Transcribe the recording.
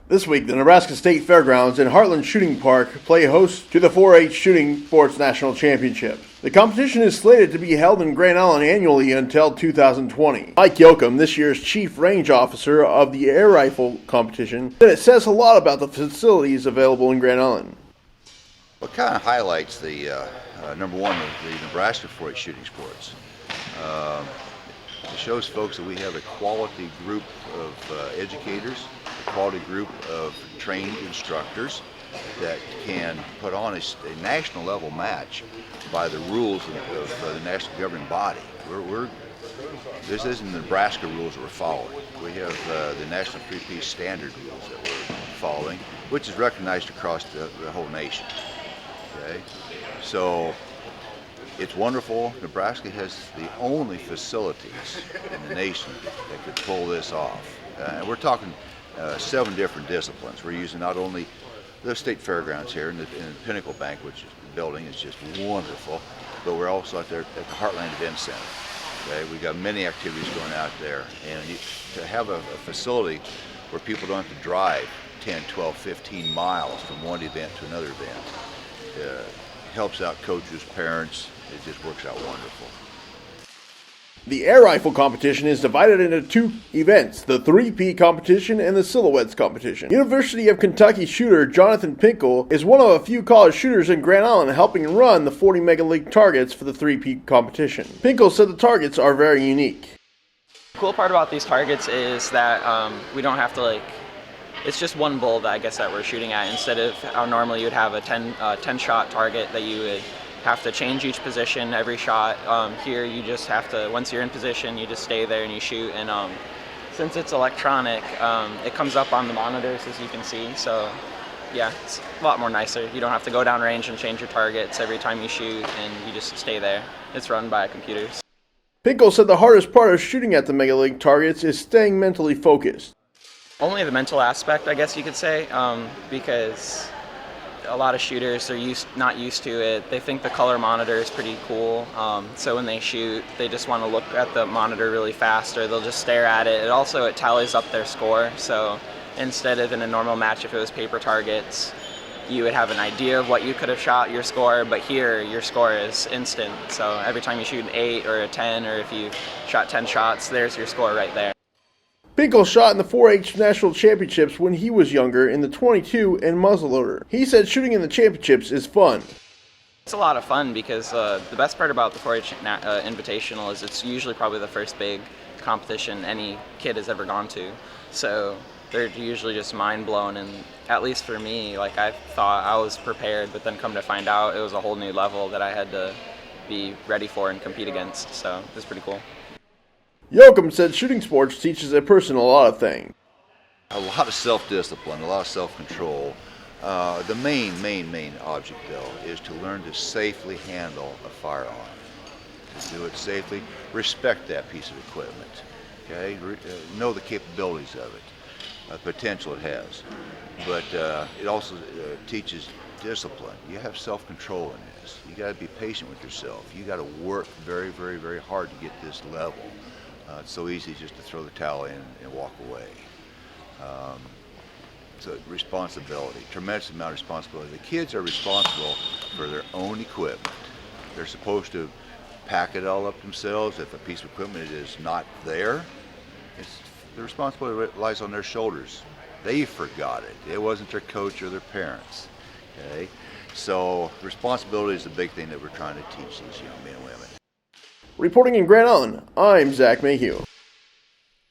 This week, the Nebraska State Fairgrounds and Heartland Shooting Park play host to the 4-H Shooting Sports National Championship. The competition is slated to be held in Grand Island annually until 2020. Mike Yoakum, this year's Chief Range Officer of the air rifle competition, said it says a lot about the facilities available in Grand Island. What kind of highlights the, number one, the Nebraska 4-H shooting sports. It shows folks that we have a quality group of educators, a quality group of trained instructors that can put on a national level match by the rules of the national governing body. This isn't the Nebraska rules that we're following. We have the national three-piece standard rules that we're following, which is recognized across the whole nation. Okay, so it's wonderful. Nebraska has the only facilities in the nation that could pull this off. And we're talking 7 different disciplines. We're using not only the state fairgrounds here in the Pickle bank, which is the building is just wonderful, but we're also out there at the Heartland Event Center. Okay, we got many activities going out there, and to have a facility where people don't have to drive 10, 12, 15 miles from one event to another event helps out coaches, parents. It just works out wonderful. The air rifle competition is divided into 2 events, the 3P competition and the silhouettes competition. University of Kentucky shooter Jonathan Pickle is one of a few college shooters in Grand Island helping run the 40 Mega League targets for the 3P competition. Pickle said the targets are very unique. The cool part about these targets is that we don't have to it's just one bull that that we're shooting at, instead of how normally you would have a 10 shot target that you would have to change each position every shot. Here you just have to, once you're in position, you just stay there and you shoot. And since it's electronic, it comes up on the monitors, as you can see. So yeah, it's a lot more nicer. You don't have to go down range and change your targets every time you shoot, and you just stay there. It's run by computers. Pickle said the hardest part of shooting at the Mega League targets is staying mentally focused. Only the mental aspect, I guess you could say, because a lot of shooters are not used to it. They think the color monitor is pretty cool, so when they shoot, they just want to look at the monitor really fast, or they'll just stare at it. It tallies up their score, so instead of in a normal match, if it was paper targets, you would have an idea of what you could have shot, your score, but here your score is instant. So every time you shoot an 8 or a 10, or if you shot 10 shots, there's your score right there. Pickle shot in the 4-H National Championships when he was younger in the .22 and muzzleloader. He said shooting in the championships is fun. It's a lot of fun because the best part about the 4-H Invitational is it's usually probably the first big competition any kid has ever gone to. So they're usually just mind blown, and at least for me, I thought I was prepared, but then come to find out it was a whole new level that I had to be ready for and compete against. So it was pretty cool. Yoakum said shooting sports teaches a person a lot of things. A lot of self-discipline, a lot of self-control. The main object, though, is to learn to safely handle a firearm. To do it safely, respect that piece of equipment. Okay, know the capabilities of it, the potential it has. But it also teaches discipline. You have self-control in this. You got to be patient with yourself. You got to work very, very, very hard to get this level. It's so easy just to throw the towel in and walk away. So responsibility, tremendous amount of responsibility. The kids are responsible for their own equipment. They're supposed to pack it all up themselves. If a piece of equipment is not there, the responsibility lies on their shoulders. They forgot it. It wasn't their coach or their parents. Okay? So responsibility is the big thing that we're trying to teach these young men and women. Reporting in Grand Island, I'm Zach Mayhew.